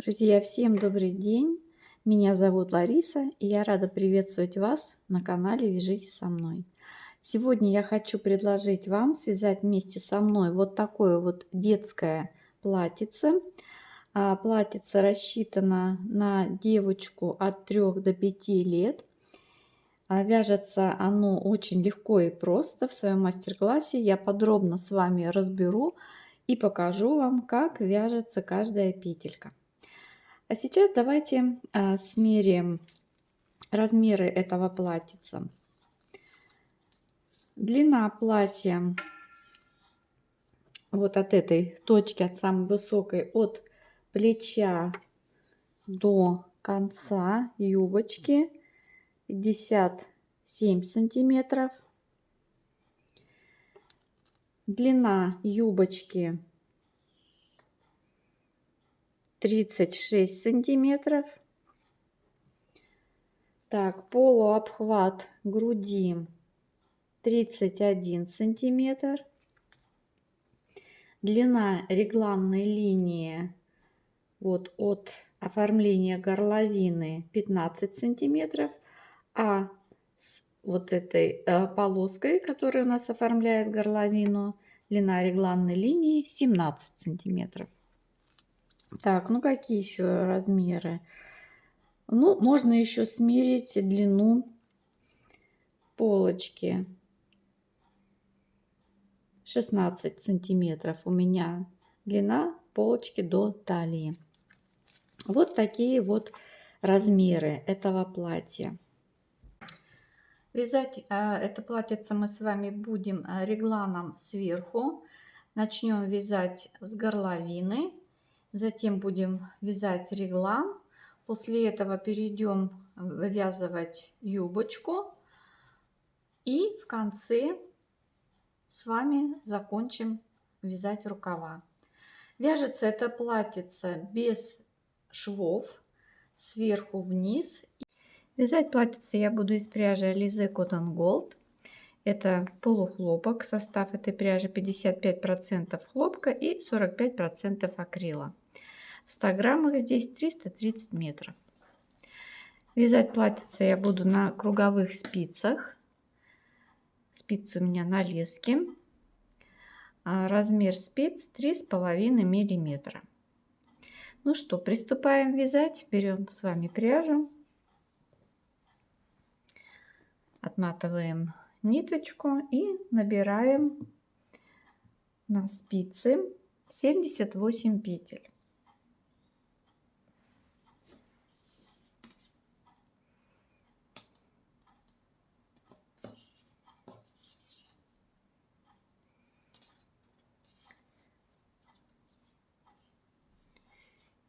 Друзья, всем добрый день! Меня зовут Лариса, и я рада приветствовать вас на канале «Вяжите со мной». Сегодня я хочу предложить вам связать вместе со мной вот такое вот детское платьице. Платьице рассчитано на девочку от 3 до 5 лет. Вяжется оно очень легко и просто. В своем мастер-классе я подробно с вами разберу и покажу вам, как вяжется каждая петелька. А сейчас давайте смеряем размеры этого платьица. Длина платья вот от этой точки, от самой высокой, от плеча до конца юбочки 57 сантиметров. Длина юбочки 36 сантиметров. Так, полуобхват груди 31 сантиметр. Длина регланной линии вот от оформления горловины 15 сантиметров, а с вот этой полоской, которая у нас оформляет горловину, длина регланной линии 17 сантиметров. Так, ну какие еще размеры? Ну, можно еще смерить длину полочки. 16 сантиметров у меня длина полочки до талии. Вот такие вот размеры этого платья. Вязать это платьице мы с вами будем регланом сверху. Начнем вязать с горловины, затем будем вязать реглан. После этого перейдем вывязывать юбочку и в конце с вами закончим вязать рукава. Вяжется это платьице без швов, сверху вниз. Вязать платьице я буду из пряжи Alize Cotton Gold. Это полухлопок. Состав этой пряжи 55% хлопка и 45% акрила. В 100 граммах здесь 330 метров. Вязать платьице я буду на круговых спицах. Спицы у меня на леске. Размер спиц 3,5 миллиметра. Ну что, приступаем вязать. Берем с вами пряжу. Отматываем ниточку и набираем на спицы 78 петель.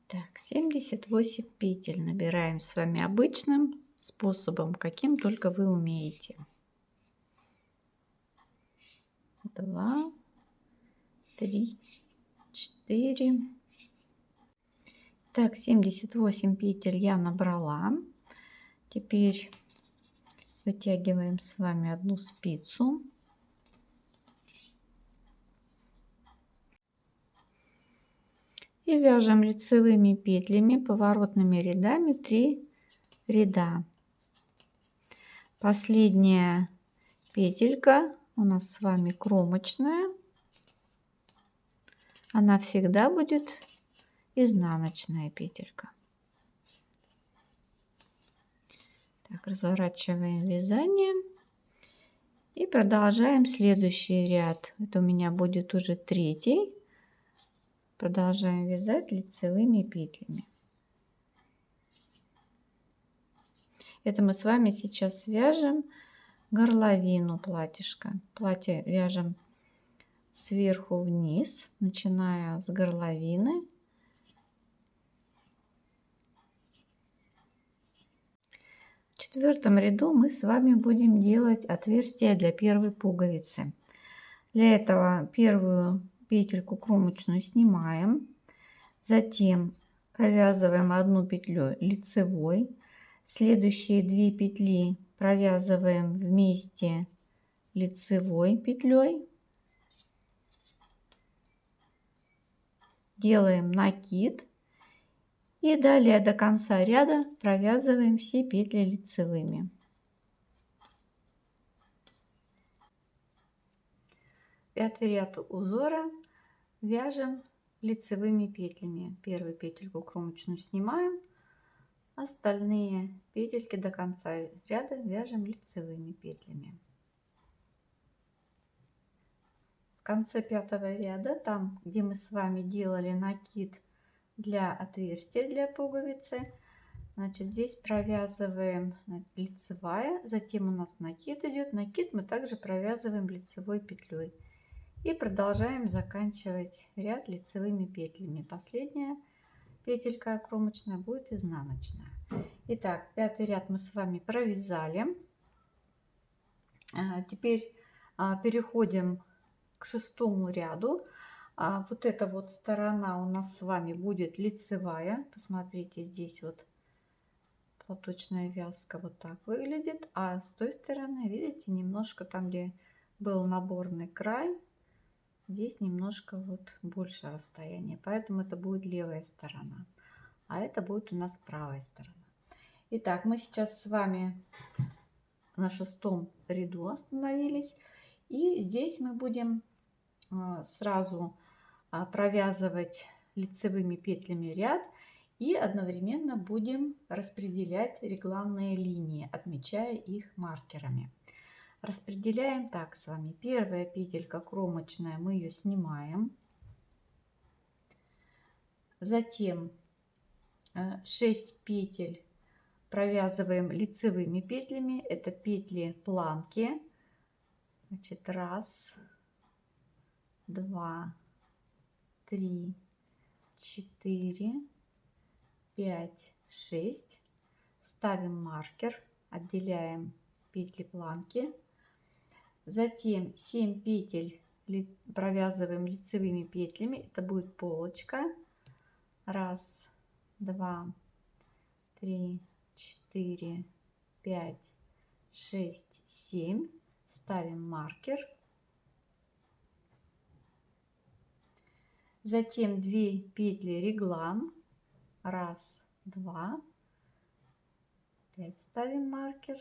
Так, 78 петель набираем с вами обычным способом, каким только вы умеете. 2, 3, 4. Так, 78 петель я набрала. Теперь вытягиваем с вами одну спицу. И вяжем лицевыми петлями, поворотными рядами 3 ряда. Последняя петелька у нас с вами кромочная. Она всегда будет изнаночная петелька. Так, разворачиваем вязание и продолжаем следующий ряд. Это у меня будет уже третий. Продолжаем вязать лицевыми петлями. Это мы с вами сейчас вяжем горловину платьишка. Платье вяжем сверху вниз, начиная с горловины. В четвертом ряду мы с вами будем делать отверстие для первой пуговицы. Для этого первую петельку кромочную снимаем, затем провязываем одну петлю лицевой, следующие 2 петли провязываем вместе лицевой петлей, делаем накид И далее до конца ряда провязываем все петли лицевыми. Пятый ряд узора вяжем лицевыми петлями. Первую петельку кромочную снимаем, остальные петельки до конца ряда вяжем лицевыми петлями. В конце пятого ряда, там где мы с вами делали накид для отверстия для пуговицы, значит, здесь провязываем лицевая, затем у нас накид идет. Накид мы также провязываем лицевой петлей и продолжаем заканчивать ряд лицевыми петлями. Последняя петелька кромочная будет изнаночная. Итак, пятый ряд мы с вами провязали. Теперь переходим к шестому ряду. Вот эта вот сторона у нас с вами будет лицевая. Посмотрите, здесь вот платочная вязка вот так выглядит. А с той стороны, видите, немножко там, где был наборный край, здесь немножко вот больше расстояние. Поэтому это будет левая сторона. А это будет у нас правая сторона. Итак, мы сейчас с вами на шестом ряду остановились. И здесь мы будем сразу провязывать лицевыми петлями ряд и одновременно будем распределять регланные линии, отмечая их маркерами. Распределяем так с вами. Первая петелька кромочная, мы ее снимаем. Затем 6 петель провязываем лицевыми петлями. Это петли планки. Значит, 1, 2, 3, 4, 5, 6. Ставим маркер, отделяем петли планки. Затем 7 петель провязываем лицевыми петлями. Это будет полочка. 1, 2, 3, 4, 5, 6, 7. Ставим маркер. Затем 2 петли реглан. 1, 2. Опять ставим маркер.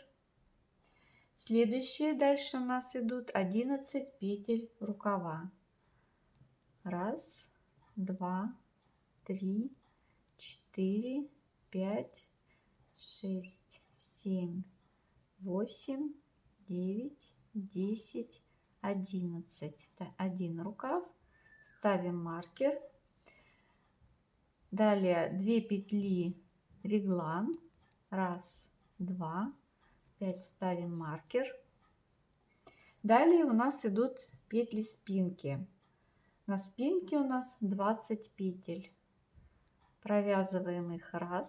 Следующие дальше у нас идут 11 петель рукава. 1, 2, 3, 4, 5, 6, 7, 8, 9, 10, 11. Это один рукав. Ставим маркер. Далее 2 петли реглан. 1, 2, 5 ставим маркер. Далее у нас идут петли спинки. На спинке у нас 20 петель. Провязываем их 1,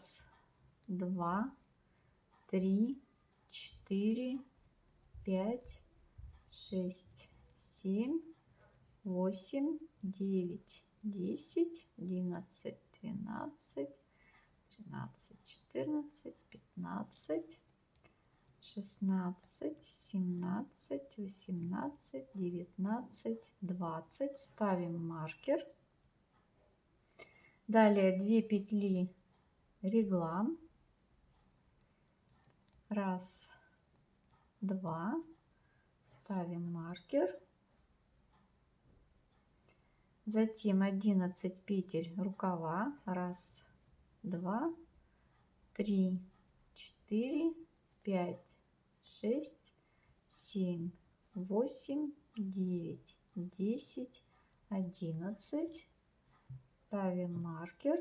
2, 3, 4, 5, 6, 7, 8, 9, 10, 11, 12, 13, 14, 15, 16, 17, 18, 19, 20. Ставим маркер. Далее 2 петли реглан. 1, 2. Ставим маркер. Затем 11 петель рукава. 1, 2, 3, 4, 5, 6, 7, 8, 9, 10, 11. Ставим маркер.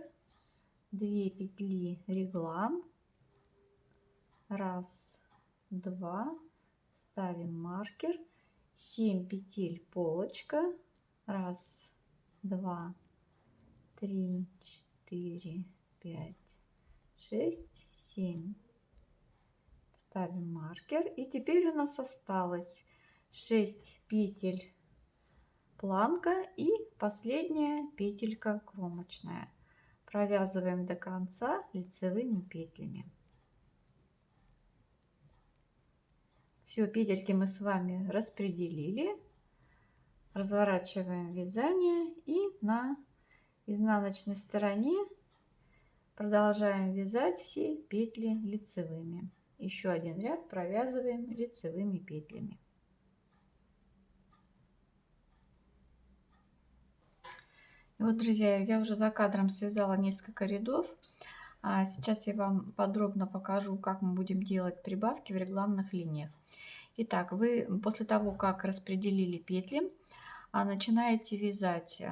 2 петли реглан. 1, 2. Ставим маркер. 7 петель полочка. 1, 2, 3, 4, 5, 6, 7. Ставим маркер. И теперь у нас осталось 6 петель планка и последняя петелька кромочная. Провязываем до конца лицевыми петлями. Все, петельки мы с вами распределили. Разворачиваем вязание и на изнаночной стороне Продолжаем вязать все петли лицевыми. Еще один ряд провязываем лицевыми петлями. И вот, друзья, я уже за кадром связала несколько рядов. А сейчас я вам подробно покажу, как мы будем делать прибавки в регланных линиях. Итак, вы после того, как распределили петли, начинаете вязать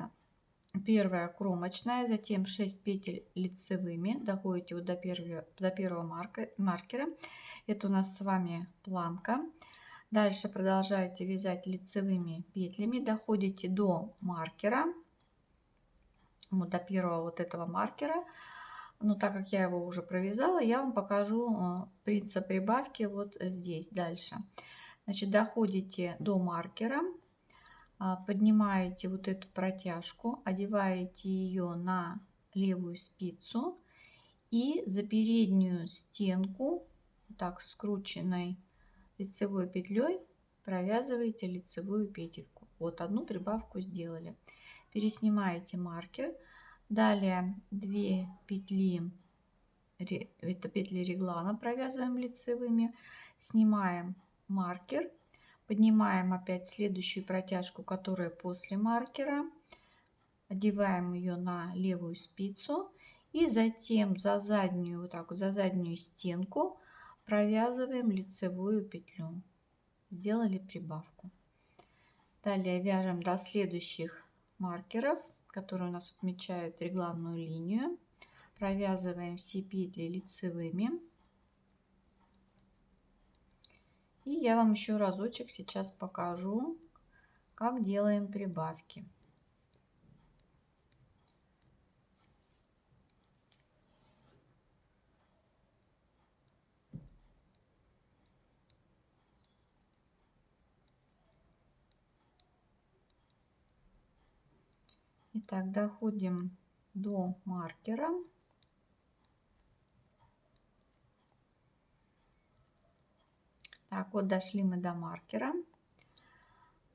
первая кромочная, затем 6 петель лицевыми, доходите вот до первого маркера. Это у нас с вами планка. Дальше продолжаете вязать лицевыми петлями, доходите до маркера, вот до первого вот этого маркера. Но так как я его уже провязала, я вам покажу принцип прибавки вот здесь дальше. Значит, доходите до маркера, поднимаете вот эту протяжку, одеваете ее на левую спицу и за переднюю стенку так скрученной лицевой петлей провязываете лицевую петельку. Вот одну прибавку сделали. Переснимаете маркер. Далее 2 петли, это петли реглана, провязываем лицевыми. Снимаем маркер. Поднимаем опять следующую протяжку, которая после маркера. Одеваем ее на левую спицу. И затем за заднюю, вот так вот, за заднюю стенку провязываем лицевую петлю. Сделали прибавку. Далее вяжем до следующих маркеров, которые у нас отмечают регланную линию. Провязываем все петли лицевыми. И я вам еще разочек сейчас покажу, как делаем прибавки. Итак, доходим до маркера. Так, вот дошли мы до маркера,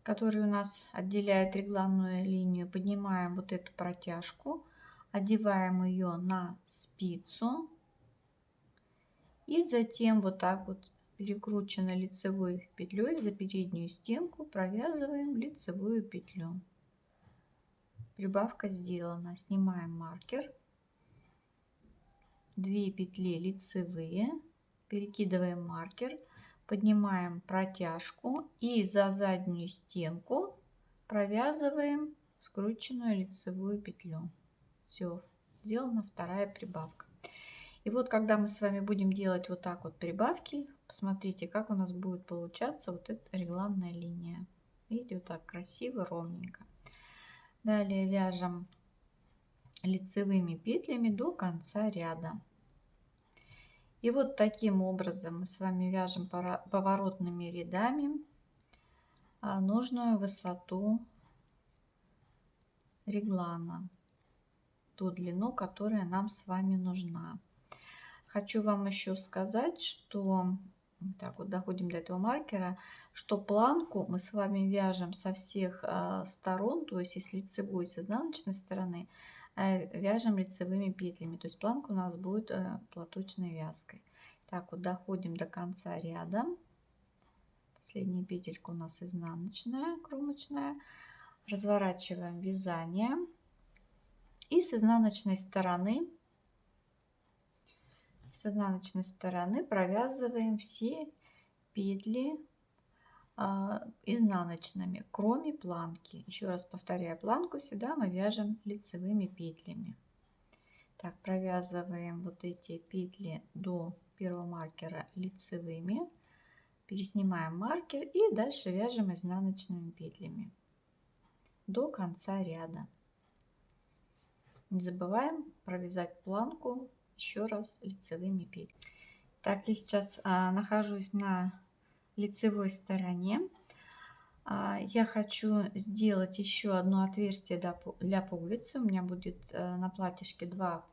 который у нас отделяет регланную линию. Поднимаем вот эту протяжку, одеваем ее на спицу и затем вот так вот перекрученной лицевой петлей за переднюю стенку провязываем лицевую петлю. Прибавка сделана. Снимаем маркер. 2 петли лицевые, перекидываем маркер, поднимаем протяжку и за заднюю стенку провязываем скрученную лицевую петлю. Все, сделана вторая прибавка. И вот когда мы с вами будем делать вот так вот прибавки, посмотрите, как у нас будет получаться вот эта регланная линия. Видите, вот так красиво, ровненько. Далее вяжем лицевыми петлями до конца ряда. И вот таким образом мы с вами вяжем поворотными рядами нужную высоту реглана, ту длину, которая нам с вами нужна. Хочу вам еще сказать, что так вот доходим до этого маркера, что планку мы с вами вяжем со всех сторон, то есть и с лицевой, и с изнаночной стороны, вяжем лицевыми петлями. То есть планка у нас будет платочной вязкой. Так вот доходим до конца ряда. Последняя петелька у нас изнаночная, кромочная. Разворачиваем вязание. И с изнаночной стороны провязываем все петли изнаночными, кроме планки. Еще раз повторяю, планку всегда мы вяжем лицевыми петлями. Так, провязываем вот эти петли до первого маркера лицевыми, переснимаем маркер и дальше вяжем изнаночными петлями до конца ряда. Не забываем провязать планку еще раз лицевыми петлями. Так, я сейчас нахожусь на лицевой стороне. Я хочу сделать еще одно отверстие для пуговицы. У меня будет на платьишке 2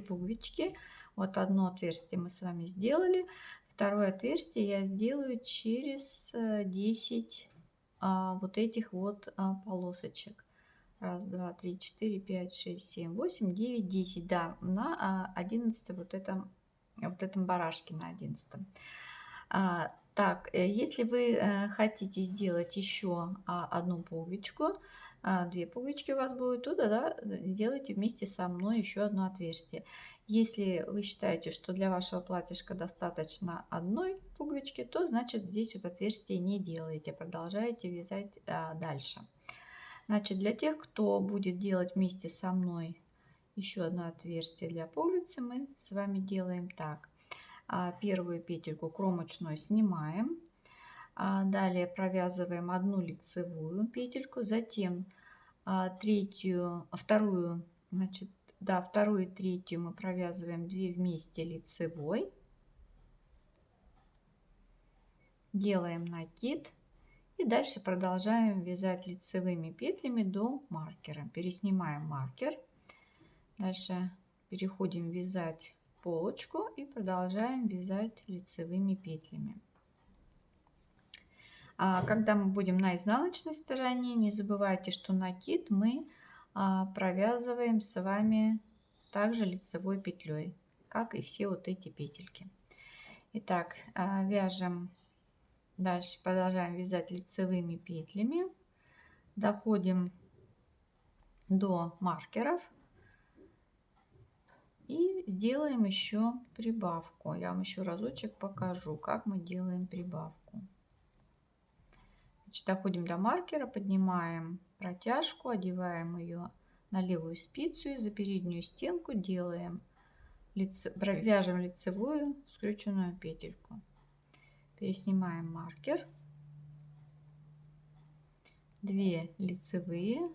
пуговички. Вот одно отверстие мы с вами сделали. Второе отверстие я сделаю через 10 вот этих вот полосочек. Раз, два, три, четыре, пять, шесть, семь, восемь, девять, 10. Да, на 11 вот этом барашке на 11. Так, если вы хотите сделать еще одну пуговичку, две пуговички у вас будет, то да, делайте вместе со мной еще одно отверстие. Если вы считаете, что для вашего платьишка достаточно одной пуговички, то значит здесь вот отверстие не делаете, продолжаете вязать дальше. Значит, для тех, кто будет делать вместе со мной еще одно отверстие для пуговицы, мы с вами делаем так. Первую петельку кромочную снимаем, далее провязываем одну лицевую петельку, затем вторую, значит, да, вторую и третью мы провязываем 2 вместе лицевой, делаем накид и дальше продолжаем вязать лицевыми петлями до маркера. Переснимаем маркер, дальше переходим вязать полочку и продолжаем вязать лицевыми петлями. Когда мы будем на изнаночной стороне, не забывайте, что накид мы провязываем с вами также лицевой петлей, как и все вот эти петельки. Итак, вяжем дальше, продолжаем вязать лицевыми петлями, доходим до маркеров и сделаем еще прибавку. Я вам еще разочек покажу, как мы делаем прибавку. Значит, доходим до маркера, поднимаем протяжку, одеваем ее на левую спицу и за переднюю стенку вяжем лицевую скрюченную петельку. Переснимаем маркер, 2 лицевые,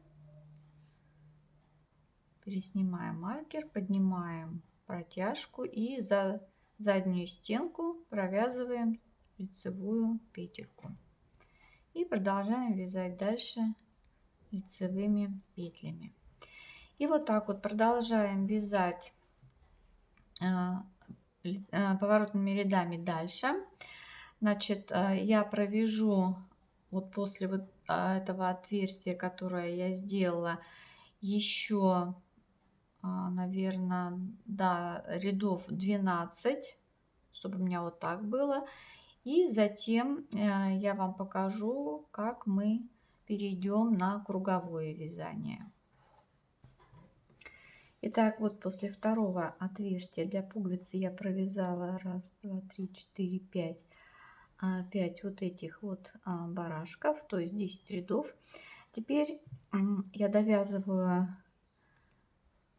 переснимаем маркер, поднимаем протяжку и за заднюю стенку провязываем лицевую петельку. И продолжаем вязать дальше лицевыми петлями. И вот так вот продолжаем вязать поворотными рядами дальше. Значит, я провяжу вот после вот этого отверстия, которое я сделала, еще, наверное, да, рядов 12, чтобы у меня вот так было. И затем я вам покажу, как мы перейдем на круговое вязание. Итак, вот после второго отверстия для пуговицы я провязала 1, 2, 3, 4, 5, 5 вот этих вот барашков, то есть 10 рядов. Теперь я довязываю,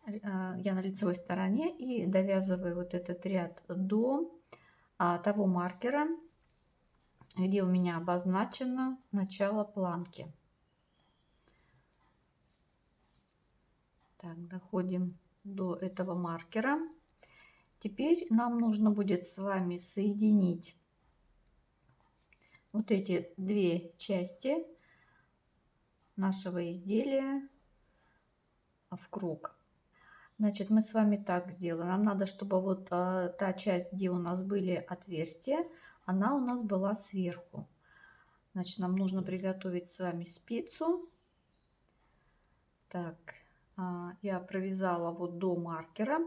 я на лицевой стороне и довязываю вот этот ряд до того маркера, где у меня обозначено начало планки. Так, доходим до этого маркера. Теперь нам нужно будет с вами соединить вот эти две части нашего изделия в круг. Значит, мы с вами так сделаем. Нам надо, чтобы вот та часть, где у нас были отверстия, она у нас была сверху. Значит, нам нужно приготовить с вами спицу. Так, я провязала вот до маркера.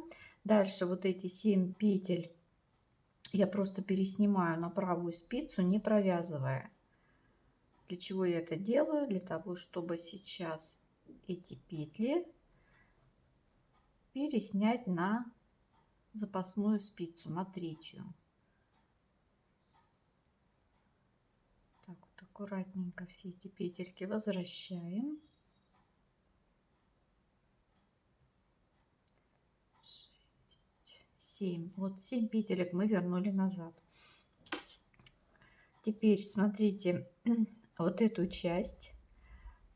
Дальше вот эти 7 петель я просто переснимаю на правую спицу, не провязывая. Для чего я это делаю? Для того, чтобы сейчас эти петли переснять на запасную спицу, на третью. Так вот аккуратненько все эти петельки возвращаем. 6, 7. Вот 7 петелек мы вернули назад. Теперь смотрите, вот эту часть,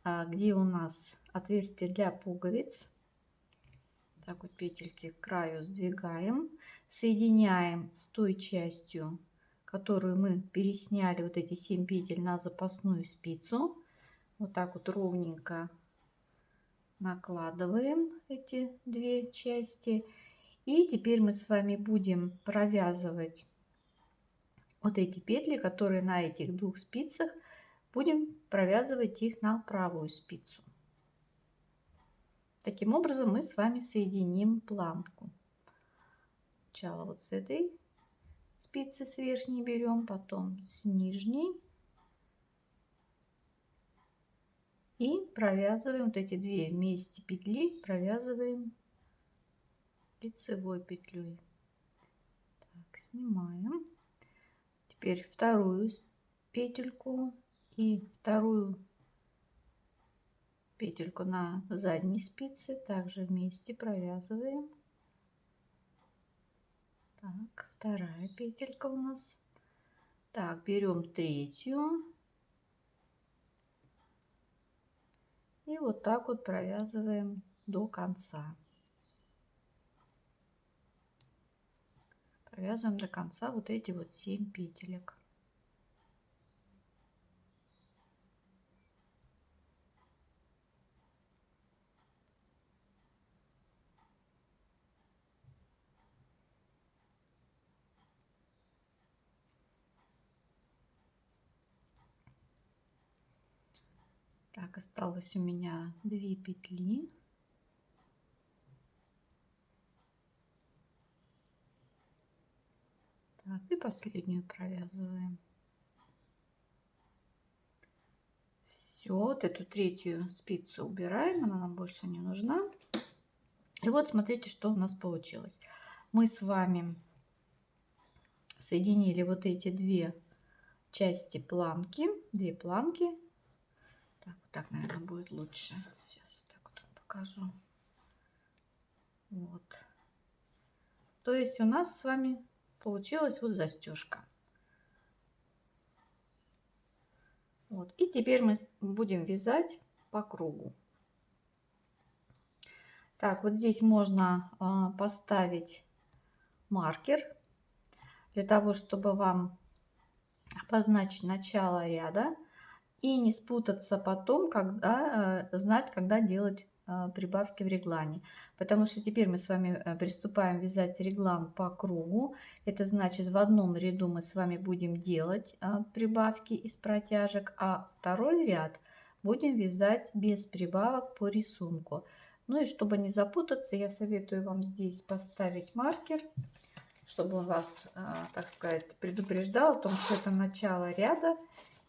где у нас отверстие для пуговиц. Так вот петельки к краю сдвигаем, соединяем с той частью, которую мы пересняли, вот эти 7 петель, на запасную спицу. Вот так вот ровненько накладываем эти две части. И теперь мы с вами будем провязывать вот эти петли, которые на этих двух спицах, будем провязывать их на правую спицу. Таким образом мы с вами соединим планку. Сначала вот с этой спицы с верхней берем, потом с нижней. И провязываем вот эти две вместе петли, провязываем лицевой петлей. Так, снимаем. Теперь вторую петельку и вторую петельку на задней спице также вместе провязываем. Так, вторая петелька у нас. Так, берем третью. И вот так вот провязываем до конца. Провязываем до конца вот эти вот 7 петелек. Так, осталось у меня 2 петли. Так, и последнюю провязываем. Все, вот эту третью спицу убираем, она нам больше не нужна. И вот смотрите, что у нас получилось. Мы с вами соединили вот эти две части планки, две планки. Так, вот так, наверное, будет лучше. Сейчас так вот покажу. Вот. То есть у нас с вами получилась вот застежка. Вот. И теперь мы будем вязать по кругу. Так, вот здесь можно поставить маркер для того, чтобы вам обозначить начало ряда и не спутаться потом, когда знать, когда делать прибавки в реглане. Потому что теперь мы с вами приступаем вязать реглан по кругу. Это значит, в одном ряду мы с вами будем делать прибавки из протяжек, а второй ряд будем вязать без прибавок по рисунку. Ну и чтобы не запутаться, я советую вам здесь поставить маркер, чтобы он вас, так сказать, предупреждал о том, что это начало ряда.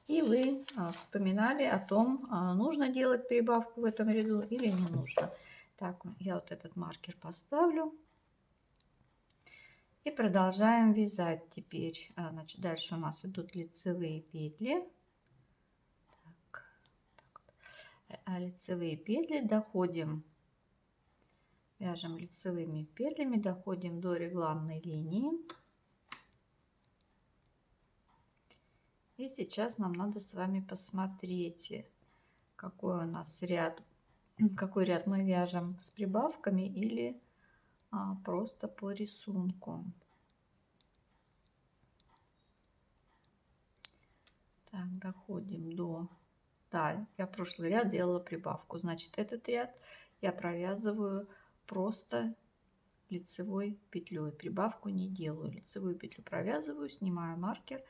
И вы вспоминали о том, нужно делать прибавку в этом ряду или не нужно. Так, я вот этот маркер поставлю. И продолжаем вязать теперь. Значит, дальше у нас идут лицевые петли. Так, лицевые петли, доходим, вяжем лицевыми петлями, доходим до регланной линии. И сейчас нам надо с вами посмотреть, какой у нас ряд, какой ряд мы вяжем с прибавками или просто по рисунку. Так, доходим до... Да, я прошлый ряд делала прибавку. Значит, этот ряд я провязываю просто лицевой петлей. Прибавку не делаю. Лицевую петлю провязываю, снимаю маркер.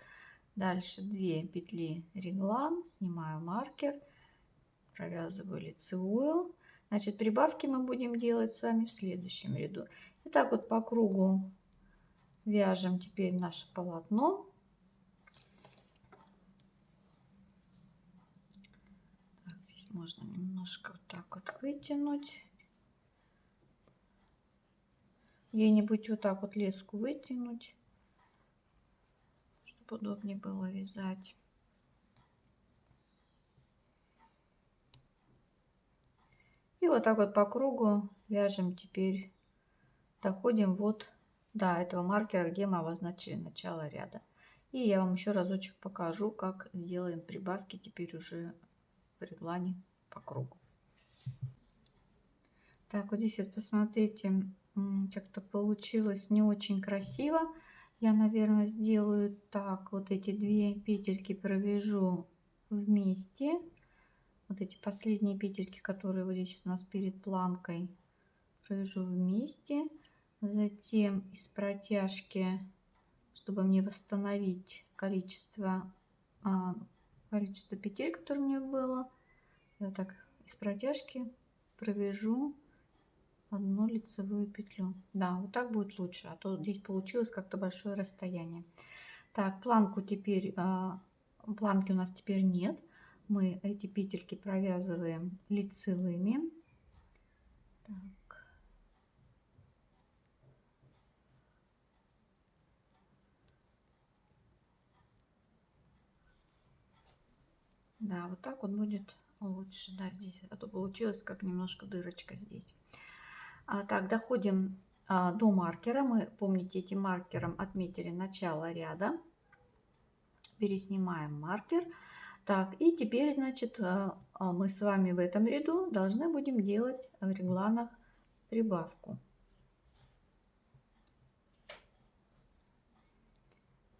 Дальше 2 петли реглан, снимаю маркер, провязываю лицевую. Значит, прибавки мы будем делать с вами в следующем ряду. И так вот по кругу вяжем теперь наше полотно. Так, здесь можно немножко вот так вот вытянуть. Где-нибудь вот так вот леску вытянуть, чтобы удобнее было вязать. И вот так вот по кругу вяжем теперь, доходим вот до этого маркера, где мы обозначили начало ряда. И я вам еще разочек покажу, как делаем прибавки теперь уже в реглане по кругу. Так, вот здесь вот посмотрите, как-то получилось не очень красиво. Я, наверное, сделаю так. Вот эти 2 петельки провяжу вместе. Вот эти последние петельки, которые вот здесь у нас перед планкой, провяжу вместе. Затем из протяжки, чтобы мне восстановить количество петель, которое у меня было, я так из протяжки провяжу одну лицевую петлю. Да, вот так будет лучше, а то здесь получилось как-то большое расстояние. Так, планку теперь, планки у нас теперь нет. Мы эти петельки провязываем лицевыми. Так. Да, вот так вот будет лучше. Да, здесь, а то получилось как немножко дырочка здесь. Так, доходим до маркера. Мы, помните, этим маркером отметили начало ряда. Переснимаем маркер. Так, и теперь, значит, мы с вами в этом ряду должны будем делать в регланах прибавку.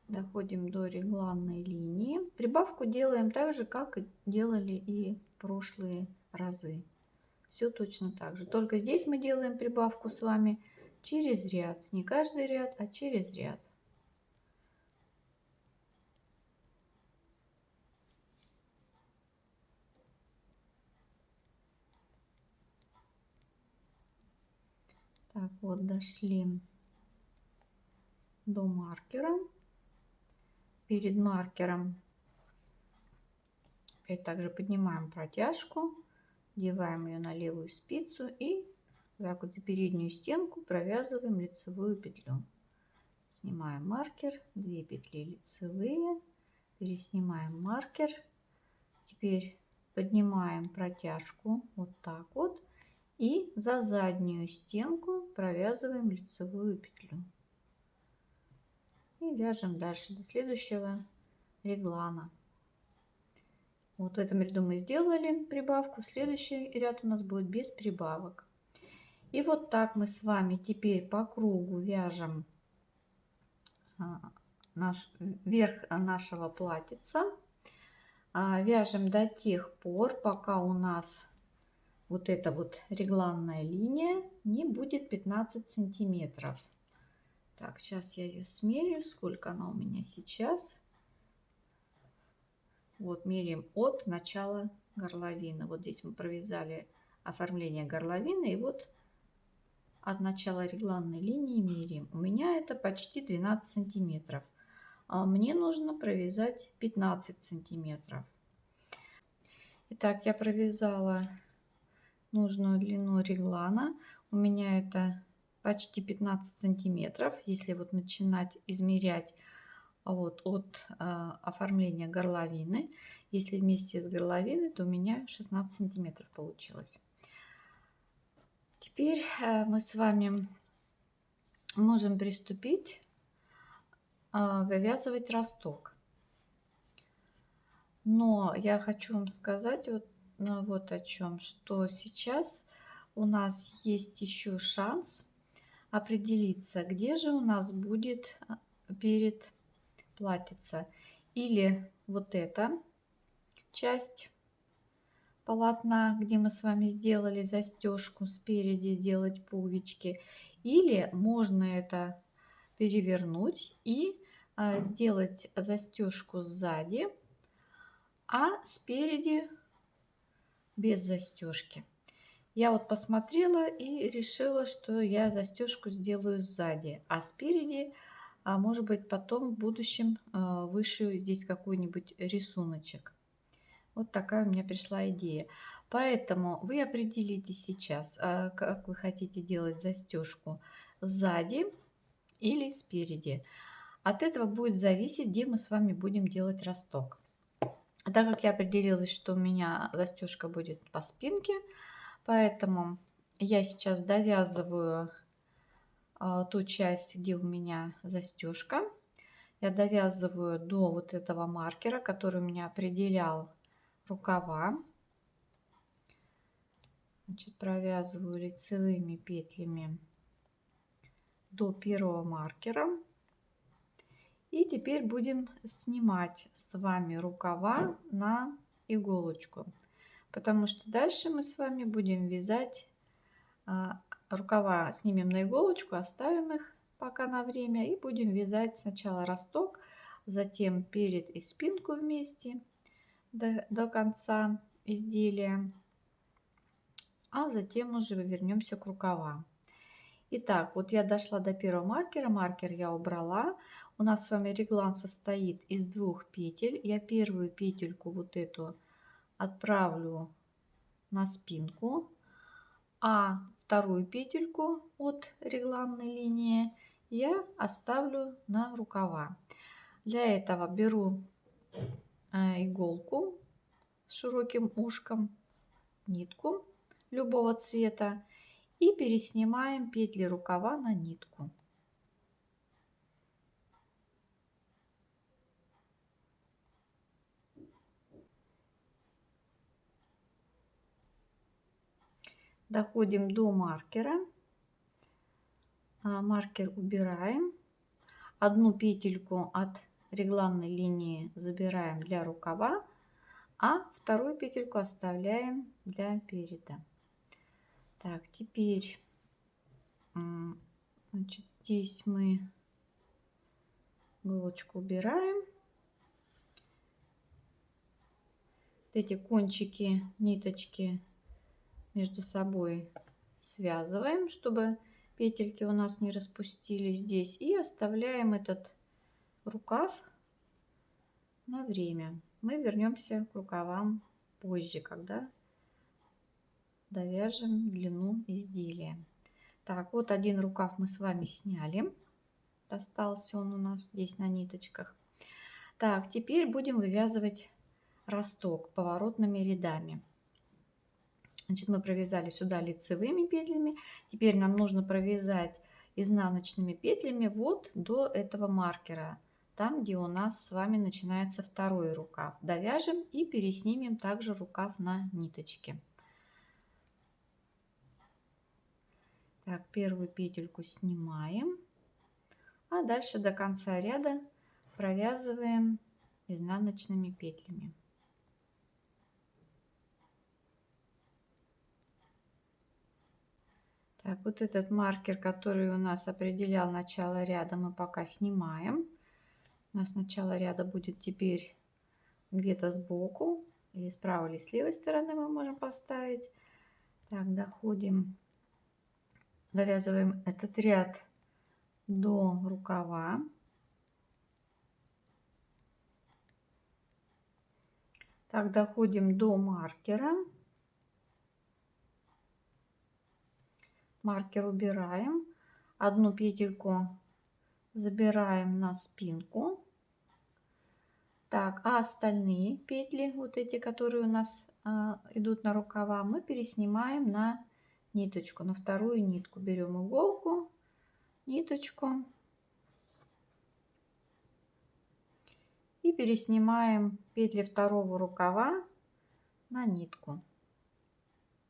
Доходим до регланной линии. Прибавку делаем так же, как и делали и прошлые разы. Все точно так же. Только здесь мы делаем прибавку с вами через ряд. Не каждый ряд, а через ряд. Так, вот дошли до маркера. Перед маркером опять также поднимаем протяжку, деваем ее на левую спицу и так вот за переднюю стенку провязываем лицевую петлю. Снимаем маркер, 2 петли лицевые, переснимаем маркер. Теперь поднимаем протяжку вот так вот и за заднюю стенку провязываем лицевую петлю. И вяжем дальше до следующего реглана. Вот в этом ряду мы сделали прибавку, следующий ряд у нас будет без прибавок. И вот так мы с вами теперь по кругу вяжем верх нашего платьица. Вяжем до тех пор, пока у нас вот эта вот регланная линия не будет 15 сантиметров. Так, сейчас я ее смерю, сколько она у меня сейчас. Вот меряем от начала горловины. Вот здесь мы провязали оформление горловины, и вот от начала регланной линии меряем. У меня это почти 12 сантиметров. А мне нужно провязать 15 сантиметров. Итак, я провязала нужную длину реглана. У меня это почти 15 сантиметров. Если вот начинать измерять вот от оформления горловины, если вместе с горловиной, то у меня 16 сантиметров получилось. Теперь мы с вами можем приступить вывязывать росток. Но я хочу вам сказать вот о чем, что сейчас у нас есть еще шанс определиться, где же у нас будет перед платьице. Или вот эта часть полотна, где мы с вами сделали застежку спереди, сделать пуговички. Или можно это перевернуть и сделать застежку сзади, а спереди без застежки. Я вот посмотрела и решила, что я застежку сделаю сзади, а спереди, может быть, потом в будущем вышью здесь какой-нибудь рисуночек. Вот такая у меня пришла идея. Поэтому вы определите сейчас, как вы хотите делать застежку сзади или спереди. От этого будет зависеть, где мы с вами будем делать росток. Так как я определилась, что у меня застежка будет по спинке, поэтому я сейчас довязываю ту часть, где у меня застежка. Я довязываю до вот этого маркера, который у меня определял рукава. Значит, провязываю лицевыми петлями до первого маркера. И теперь будем снимать с вами рукава на иголочку, потому что дальше мы с вами будем вязать рукава, снимем на иголочку, оставим их пока на время и будем вязать сначала росток, затем перед и спинку вместе до конца изделия. а затем уже вернемся к рукавам. Итак, вот я дошла до первого маркера, маркер я убрала. У нас с вами реглан состоит из 2 петель. Я первую петельку вот эту отправлю на спинку, а вторую петельку от регланной линии я оставлю на рукава. Для этого беру иголку с широким ушком, нитку любого цвета и переснимаем петли рукава на нитку. Доходим до маркера, маркер убираем, одну петельку от регланной линии забираем для рукава, а вторую петельку оставляем для переда. Так, теперь значит, здесь мы иголочку убираем. Эти кончики ниточки между собой связываем, чтобы петельки у нас не распустились здесь, и оставляем этот рукав на время. Мы вернемся к рукавам позже, когда довяжем длину изделия. Так, вот один рукав мы с вами сняли. Остался он у нас здесь на ниточках. Так, теперь будем вывязывать росток поворотными рядами. Значит, мы провязали сюда лицевыми петлями. Теперь нам нужно провязать изнаночными петлями вот до этого маркера, там, где у нас с вами начинается второй рукав. Довяжем и переснимем также рукав на ниточке. Так, первую петельку снимаем, а дальше до конца ряда провязываем изнаночными петлями. Так, вот этот маркер, который у нас определял начало ряда, мы пока снимаем. У нас начало ряда будет теперь где-то сбоку, или справа, или с левой стороны мы можем поставить. Так, доходим, довязываем этот ряд до рукава. Так, доходим до маркера. Маркер убираем. Одну петельку забираем на спинку. Так, а остальные петли, вот эти, которые у нас идут на рукава, мы переснимаем на ниточку, на вторую нитку. Берем иголку, ниточку и переснимаем петли второго рукава на нитку.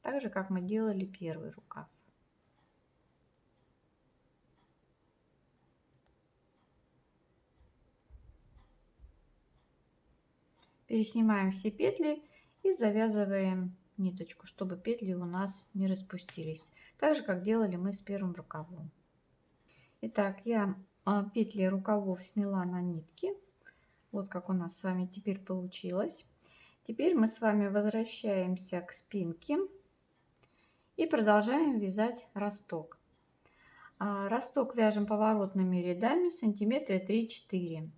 Так же, как мы делали первый рукав. Переснимаем все петли и завязываем ниточку, чтобы петли у нас не распустились. Так же, как делали мы с первым рукавом. Итак, я петли рукавов сняла на нитки. Вот как у нас с вами теперь получилось. Теперь мы с вами возвращаемся к спинке и продолжаем вязать росток. Росток вяжем поворотными рядами сантиметра 3-4.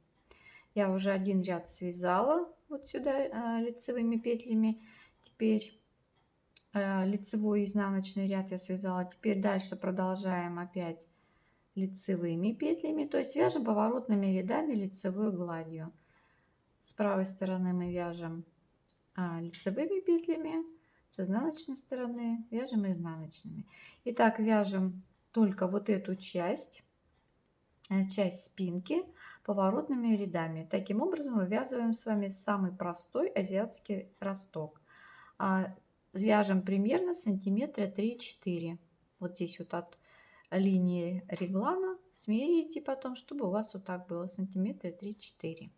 Я уже один ряд связала вот сюда лицевыми петлями. Теперь лицевой и изнаночный ряд я связала. Теперь дальше продолжаем опять лицевыми петлями, то есть вяжем поворотными рядами лицевой гладью. С правой стороны мы вяжем лицевыми петлями, с изнаночной стороны вяжем изнаночными. Итак, вяжем только вот эту часть спинки поворотными рядами. Таким образом вывязываем с вами самый простой азиатский росток. Вяжем примерно сантиметра 3-4. Вот здесь вот от линии реглана смерите потом, чтобы у вас вот так было сантиметра 3-4.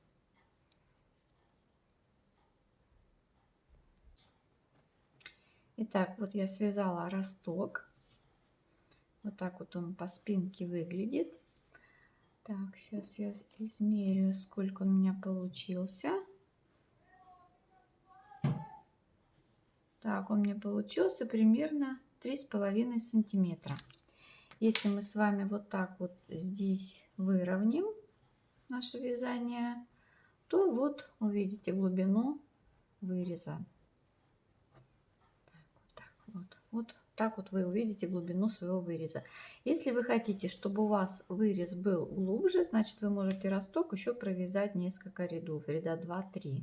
Итак, вот я связала росток. Вот так вот он по спинке выглядит. Так, сейчас я измерю, сколько он у меня получился. Так, он мне получился примерно 3,5 сантиметра. Если мы с вами вот так вот здесь выровняем наше вязание, то вот увидите глубину выреза. Вот так вот вы увидите глубину своего выреза. Если вы хотите, чтобы у вас вырез был глубже, значит вы можете росток еще провязать несколько рядов, ряда 2-3.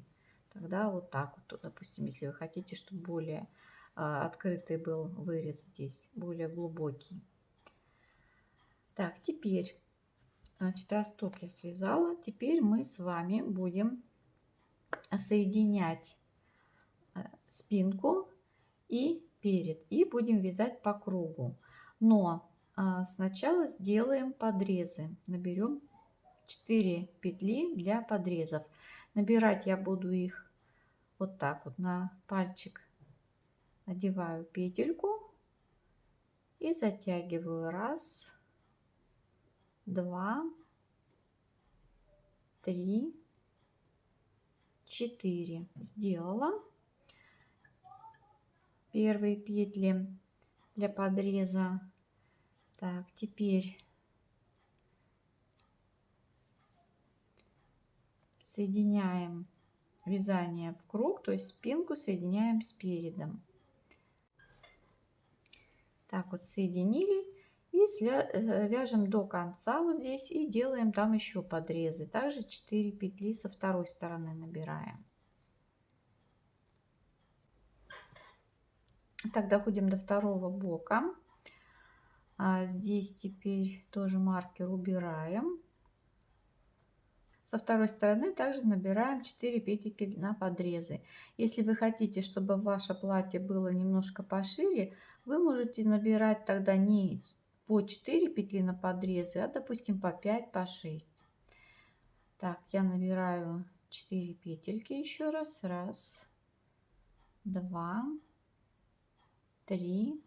Тогда вот так вот, допустим, если вы хотите, чтобы более открытый был вырез здесь, более глубокий. Так, теперь, значит, росток я связала. Теперь мы с вами будем соединять спинку и перед, и будем вязать по кругу. Но сначала сделаем подрезы. Наберем 4 петли для подрезов. Набирать я буду их вот так вот на пальчик. Надеваю петельку и затягиваю. 1, 2, 3, 4. Сделала первые петли для подреза. Так, теперь соединяем вязание в круг, то есть спинку соединяем с передом. Так вот соединили и вяжем до конца вот здесь и делаем там еще подрезы. Также 4 петли со второй стороны набираем. Так, доходим до второго бока. Здесь теперь тоже маркер убираем. Со второй стороны также набираем 4 петельки на подрезы. Если вы хотите, чтобы ваше платье было немножко пошире, вы можете набирать тогда не по 4 петли на подрезы, а допустим по 5, по 6. Так, я набираю 4 петельки еще раз. 1, 2, 3,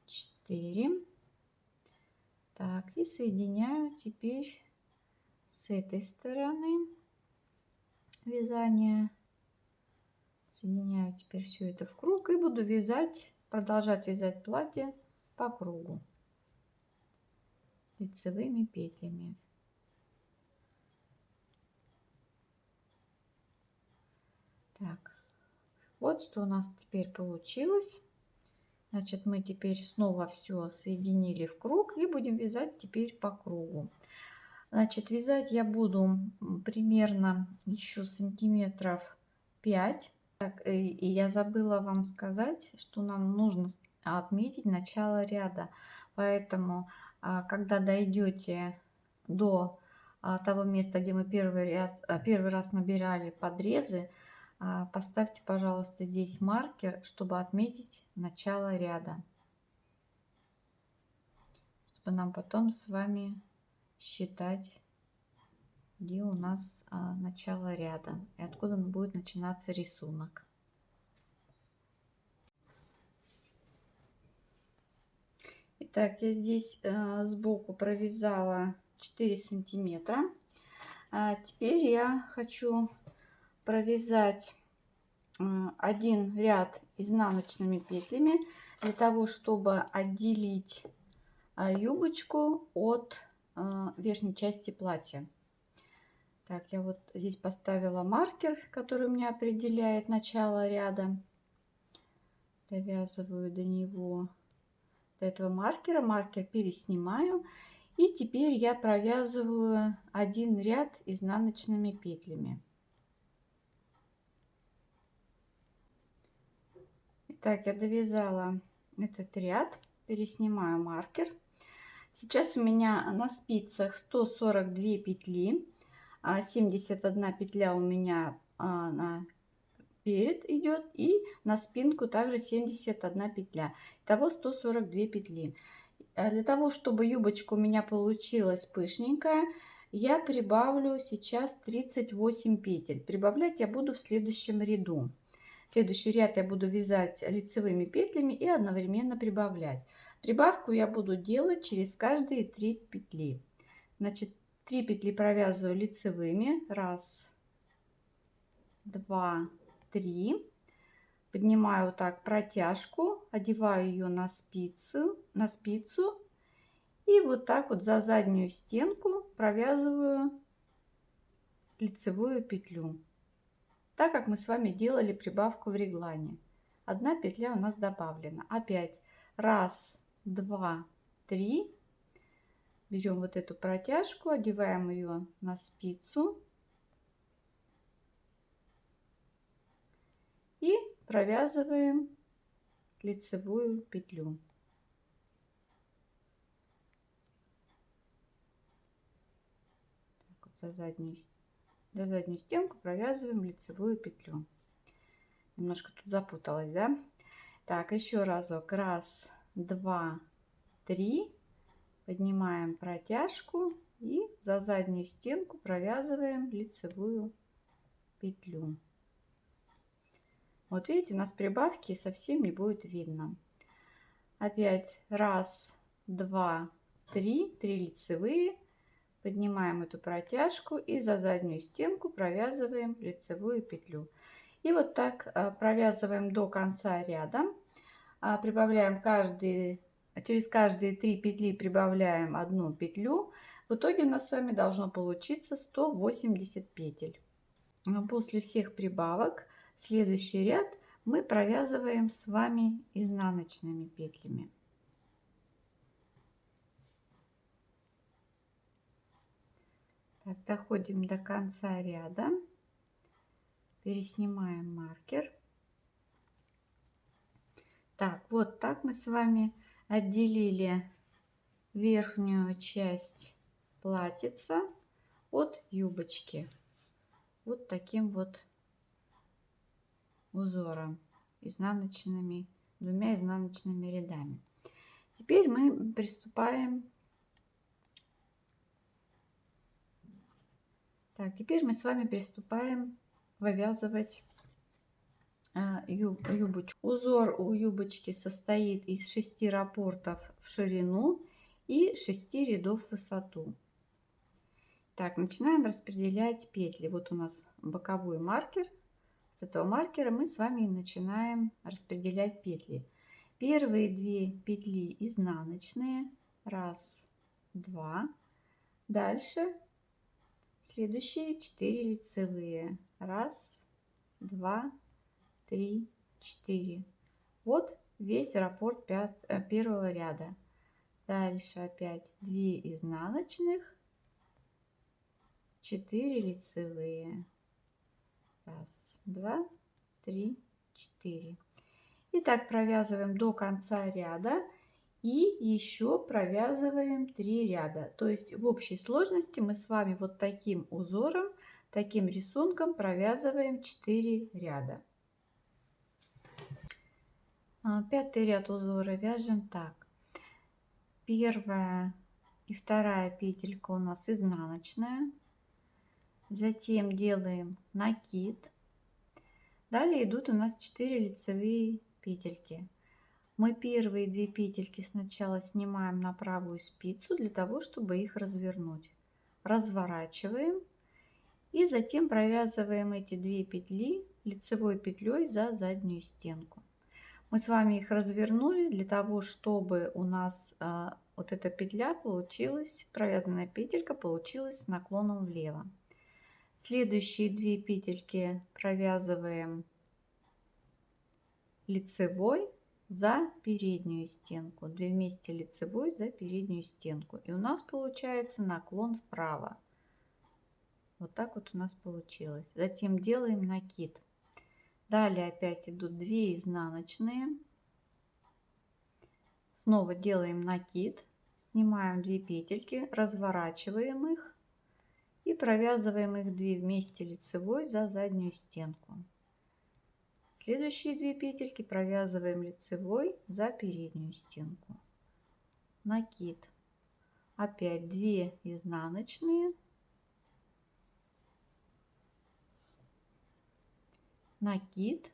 4. Так, и соединяю теперь с этой стороны вязания. Соединяю теперь все это в круг и буду вязать, продолжать вязать платье по кругу лицевыми петлями. Так, вот что у нас теперь получилось. Значит, мы теперь снова все соединили в круг и будем вязать теперь по кругу. Значит, вязать я буду примерно еще сантиметров 5. Так, и я забыла вам сказать, что нам нужно отметить начало ряда. Поэтому, когда дойдете до того места, где мы первый раз набирали подрезы, поставьте, пожалуйста, здесь маркер, чтобы отметить начало ряда. Чтобы нам потом с вами считать, где у нас начало ряда и откуда будет начинаться рисунок. Итак, я здесь сбоку провязала 4 сантиметра. Теперь я хочу провязать один ряд изнаночными петлями для того, чтобы отделить юбочку от верхней части платья. Так, я вот здесь поставила маркер, который у меня определяет начало ряда. Довязываю до него, до этого маркера. Маркер переснимаю. И теперь я провязываю один ряд изнаночными петлями. Итак, я довязала этот ряд. Переснимаю маркер. Сейчас у меня на спицах 142 петли. 71 петля у меня на перед идет, и на спинку также 71 петля. Итого 142 петли. Для того, чтобы юбочка у меня получилась пышненькая, я прибавлю сейчас 38 петель. Прибавлять я буду в следующем ряду. Следующий ряд я буду вязать лицевыми петлями и одновременно прибавлять. Прибавку я буду делать через каждые 3 петли. Значит, 3 петли провязываю лицевыми. 1, 2, 3. поднимаю вот так протяжку, одеваю ее на спицу и вот так вот за заднюю стенку провязываю лицевую петлю. Так как мы с вами делали прибавку в реглане. Одна петля у нас добавлена. Опять раз, два, три. Берем вот эту протяжку, одеваем ее на спицу и провязываем лицевую петлю. Так вот за заднюю стенку провязываем лицевую петлю. Немножко тут запуталась, да? Так, еще разок. Раз, два, три. Поднимаем протяжку и за заднюю стенку провязываем лицевую петлю. Вот видите, у нас прибавки совсем не будет видно. Опять раз, два, три, 3 лицевые. Поднимаем эту протяжку и за заднюю стенку провязываем лицевую петлю. И вот так провязываем до конца ряда. Прибавляем через каждые 3 петли прибавляем 1 петлю. В итоге у нас с вами должно получиться 180 петель. После всех прибавок следующий ряд мы провязываем с вами изнаночными петлями. Так, доходим до конца ряда, переснимаем маркер. Так, вот так мы с вами отделили верхнюю часть платьица от юбочки. Вот таким вот узором, двумя изнаночными рядами. Теперь мы приступаем. Так, теперь мы с вами приступаем вывязывать юбочку. Узор у юбочки состоит из 6 раппортов в ширину и 6 рядов в высоту. Так, начинаем распределять петли. Вот у нас боковой маркер. С этого маркера мы с вами начинаем распределять петли. Первые 2 петли изнаночные. Раз, два. Дальше следующие 4 лицевые. Раз, два, 3, 4. Вот весь раппорт первого ряда. Дальше опять 2 изнаночных, 4 лицевые. Раз, два, 3, 4. И так провязываем до конца ряда и еще провязываем 3 ряда. То есть в общей сложности мы с вами вот таким узором, таким рисунком провязываем 4 ряда. 5-й ряд узора вяжем так. Первая и вторая петелька у нас изнаночная. Затем делаем накид. Далее идут у нас 4 лицевые петельки. Мы первые 2 петельки сначала снимаем на правую спицу для того, чтобы их развернуть. Разворачиваем и затем провязываем эти 2 петли лицевой петлей за заднюю стенку. Мы с вами их развернули для того, чтобы у нас вот эта петля получилась, провязанная петелька получилась с наклоном влево. Следующие 2 петельки провязываем лицевой за переднюю стенку. 2 вместе лицевой за переднюю стенку. И у нас получается наклон вправо. Вот так вот у нас получилось. Затем делаем накид. Далее опять идут 2 изнаночные. Снова делаем накид. Снимаем 2 петельки, разворачиваем их и провязываем их 2 вместе лицевой за заднюю стенку. Следующие 2 петельки провязываем лицевой за переднюю стенку. Накид. Опять 2 изнаночные. Накид.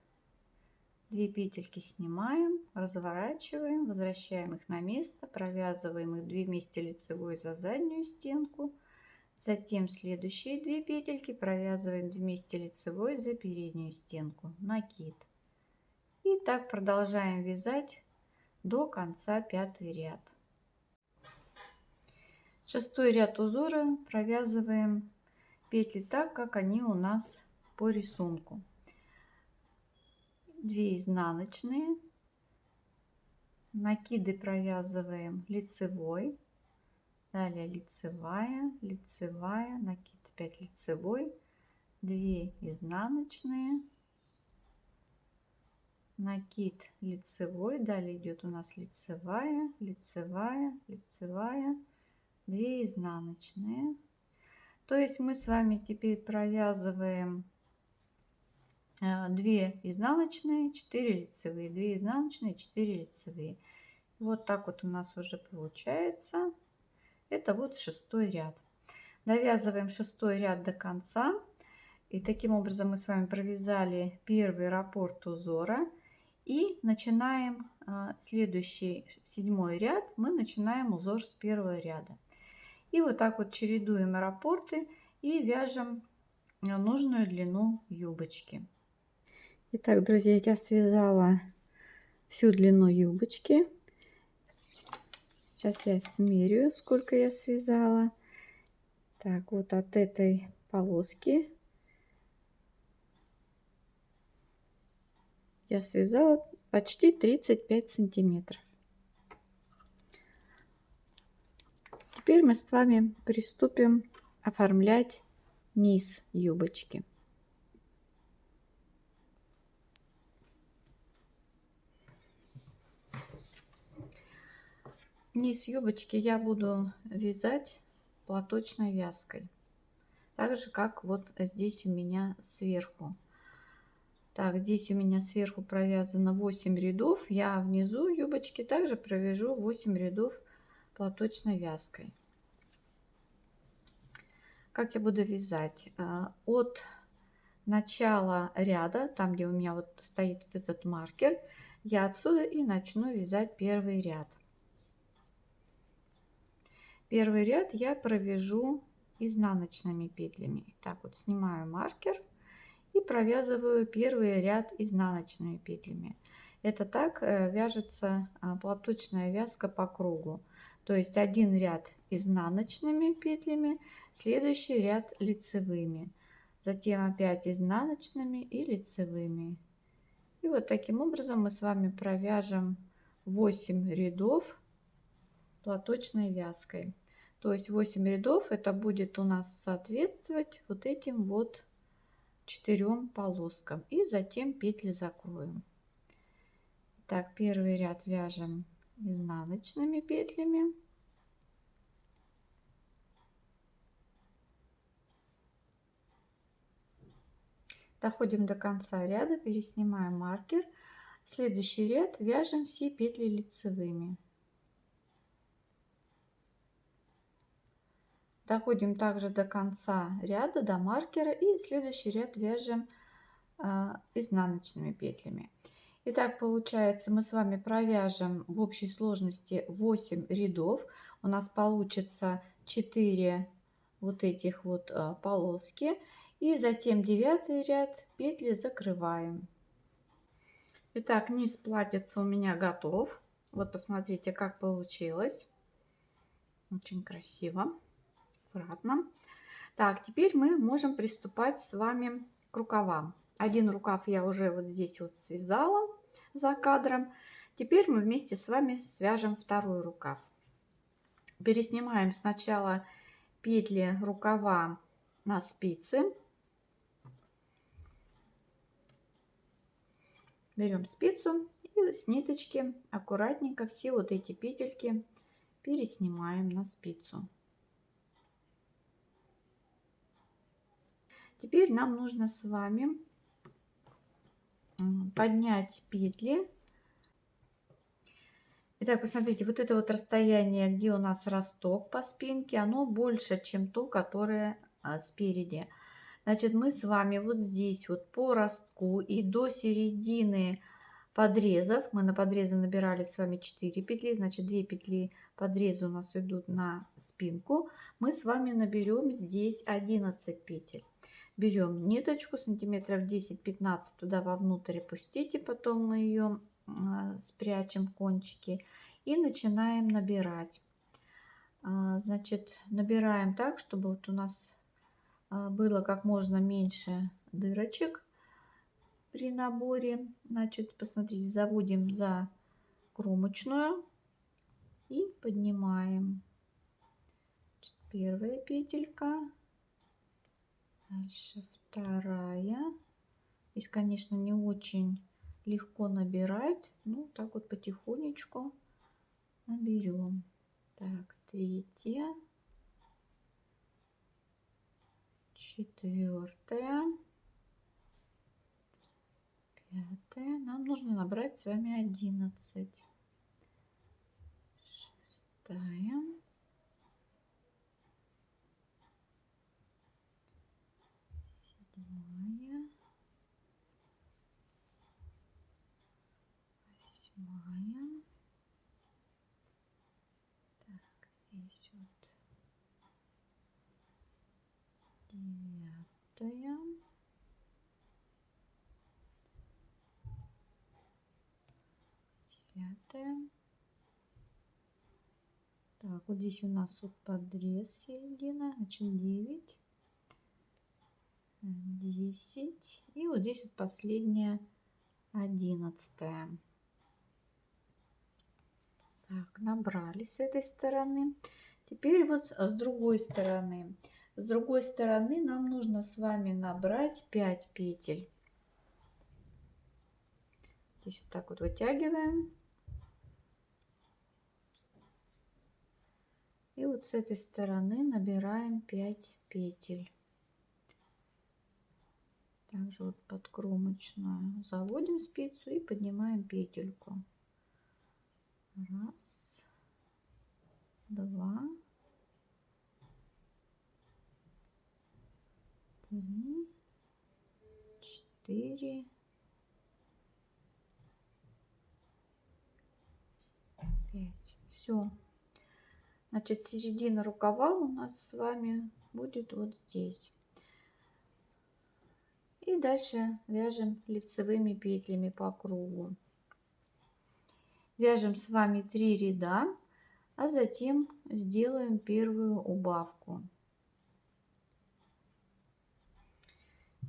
2 петельки снимаем, разворачиваем, возвращаем их на место, провязываем их 2 вместе лицевой за заднюю стенку. Затем следующие 2 петельки провязываем вместе лицевой за переднюю стенку. Накид. И так продолжаем вязать до конца 5-й ряд. 6-й ряд узора провязываем петли так, как они у нас по рисунку. 2 изнаночные, накиды провязываем лицевой, далее лицевая, лицевая, накид, опять лицевой, 2 изнаночные, накид лицевой, далее идет у нас лицевая, лицевая, лицевая, 2 изнаночные. То есть мы с вами теперь провязываем 2 изнаночные, 4 лицевые, 2 изнаночные, 4 лицевые. Вот так вот у нас уже получается. Это вот 6-й ряд. Довязываем 6-й ряд до конца. И таким образом мы с вами провязали первый раппорт узора. И начинаем следующий 7-й ряд. Мы начинаем узор с 1-го ряда. И вот так вот чередуем раппорты и вяжем нужную длину юбочки. Итак, друзья, я связала всю длину юбочки. Сейчас я смерю, сколько я связала. Так, вот от этой полоски я связала почти 35 сантиметров. Теперь мы с вами приступим оформлять низ юбочки. Низ юбочки я буду вязать платочной вязкой, так же как вот здесь у меня сверху. Так, здесь у меня сверху провязано 8 рядов, я внизу юбочки также провяжу 8 рядов платочной вязкой. Как я буду вязать? От начала ряда, там где у меня вот стоит вот этот маркер, я отсюда и начну вязать первый ряд. Первый ряд я провяжу изнаночными петлями. Так вот, снимаю маркер и провязываю первый ряд изнаночными петлями. Это так вяжется платочная вязка по кругу. То есть один ряд изнаночными петлями, следующий ряд лицевыми, затем опять изнаночными и лицевыми. И вот таким образом мы с вами провяжем 8 рядов платочной вязкой. То есть 8 рядов это будет у нас соответствовать вот этим вот 4 полоскам. И затем петли закроем. Так, первый ряд вяжем изнаночными петлями. Доходим до конца ряда, переснимаем маркер. Следующий ряд вяжем все петли лицевыми. Доходим также до конца ряда, до маркера, и следующий ряд вяжем изнаночными петлями. Итак, получается, мы с вами провяжем в общей сложности 8 рядов. У нас получится 4 вот этих вот полоски. И затем 9 ряд петли закрываем. Итак, низ платьица у меня готов. Вот посмотрите, как получилось. Очень красиво, аккуратно. Так, теперь мы можем приступать с вами к рукавам. Один рукав я уже вот здесь вот связала за кадром. Теперь мы вместе с вами свяжем второй рукав. Переснимаем сначала петли рукава на спицы. Берем спицу и с ниточки аккуратненько все вот эти петельки переснимаем на спицу. Теперь нам нужно с вами поднять петли. Итак, посмотрите, вот это вот расстояние, где у нас росток по спинке, оно больше, чем то, которое спереди. Значит, мы с вами вот здесь вот по ростку и до середины подрезов, мы на подрезы набирали с вами 4 петли, значит 2 петли подреза у нас идут на спинку, мы с вами наберем здесь 11 петель. Берем ниточку сантиметров 10-15 туда вовнутрь опустите, потом мы ее спрячем в кончики и начинаем набирать. Значит, набираем так, чтобы вот у нас было как можно меньше дырочек при наборе. Значит, посмотрите, заводим за кромочную и поднимаем. Значит, первая петелька, дальше вторая. Здесь, конечно, не очень легко набирать, ну так вот потихонечку наберем. Так, третья, четвертая, пятая. Нам нужно набрать с вами 11. Шестая. Седьмая. Восьмая. Так, здесь вот девятая. Девятая. Так, вот здесь у нас вот подрез середина, значит 9, 10 и вот здесь вот последняя 11. Так, набрали с этой стороны. Теперь вот с другой стороны. С другой стороны нам нужно с вами набрать 5 петель. Здесь вот так вот вытягиваем. И вот с этой стороны набираем 5 петель. Также вот под кромочную заводим спицу и поднимаем петельку. Раз, два, три, 4, 5. Все. Значит, середина рукава у нас с вами будет вот здесь. И дальше вяжем лицевыми петлями по кругу. Вяжем с вами 3 ряда, а затем сделаем первую убавку.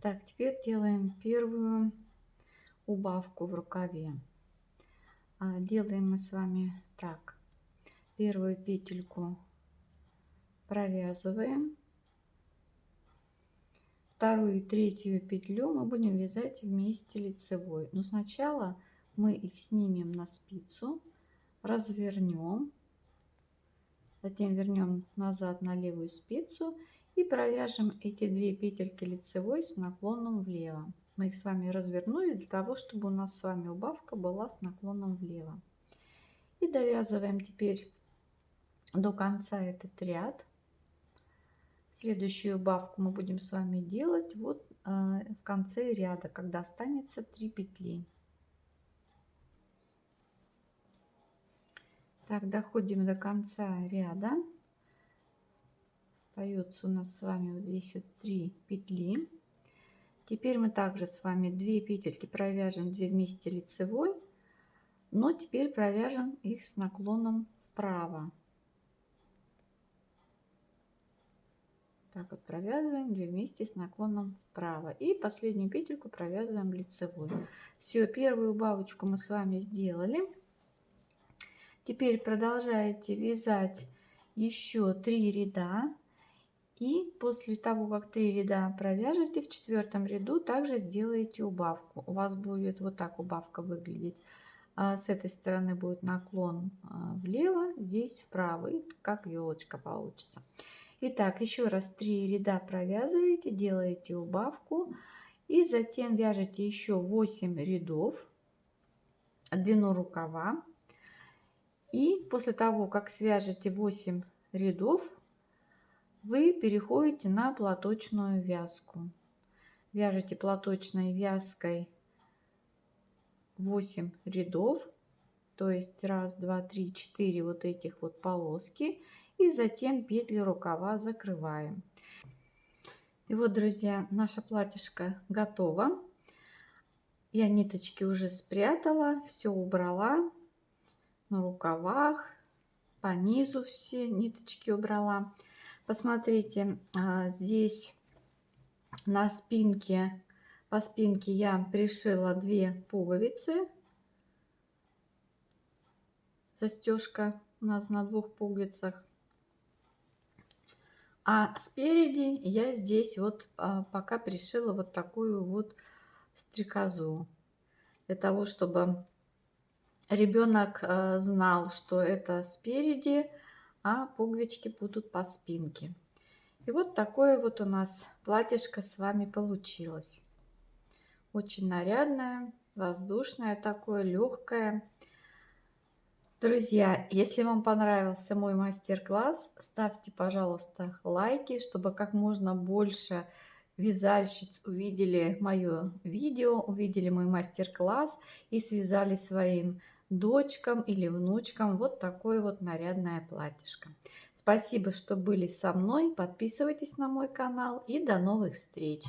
Так, теперь делаем первую убавку в рукаве. Делаем мы с вами так. Первую петельку провязываем. Вторую и третью петлю мы будем вязать вместе лицевой. Но сначала мы их снимем на спицу, развернем, затем вернем назад на левую спицу и провяжем эти 2 петельки лицевой с наклоном влево. Мы их с вами развернули для того, чтобы у нас с вами убавка была с наклоном влево. И довязываем теперь до конца этот ряд. Следующую убавку мы будем с вами делать вот в конце ряда, когда останется 3 петли. Так, доходим до конца ряда. Остается у нас с вами вот здесь вот 3 петли. Теперь мы также с вами 2 петельки провяжем 2 вместе лицевой, но теперь провяжем их с наклоном вправо. Так вот провязываем 2 вместе с наклоном вправо и последнюю петельку провязываем лицевой. Все, первую убавочку мы с вами сделали. Теперь продолжаете вязать еще 3 ряда, и после того, как 3 ряда провяжете, в 4-м ряду также сделаете убавку. У вас будет вот так убавка выглядеть. С этой стороны будет наклон влево, здесь вправо, и как елочка получится. Итак, еще раз 3 ряда провязываете, делаете убавку и затем вяжете еще 8 рядов, длину рукава. И после того, как свяжете 8 рядов, вы переходите на платочную вязку. Вяжете платочной вязкой 8 рядов, то есть 1, 2, 3, 4 вот этих вот полоски. И затем петли рукава закрываем. И вот, друзья, наше платьишко готово. Я ниточки уже спрятала, все убрала на рукавах, по низу все ниточки убрала. Посмотрите, здесь на спинке, по спинке я пришила 2 пуговицы. Застежка у нас на 2 пуговицах. А спереди я здесь вот пока пришила вот такую вот стрекозу. Для того, чтобы ребенок знал, что это спереди, а пуговички будут по спинке. И вот такое вот у нас платьишко с вами получилось. Очень нарядное, воздушное такое, легкое. Друзья, если вам понравился мой мастер-класс, ставьте, пожалуйста, лайки, чтобы как можно больше вязальщиц увидели мое видео, увидели мой мастер-класс и связали своим дочкам или внучкам вот такое вот нарядное платьишко. Спасибо, что были со мной. Подписывайтесь на мой канал и до новых встреч!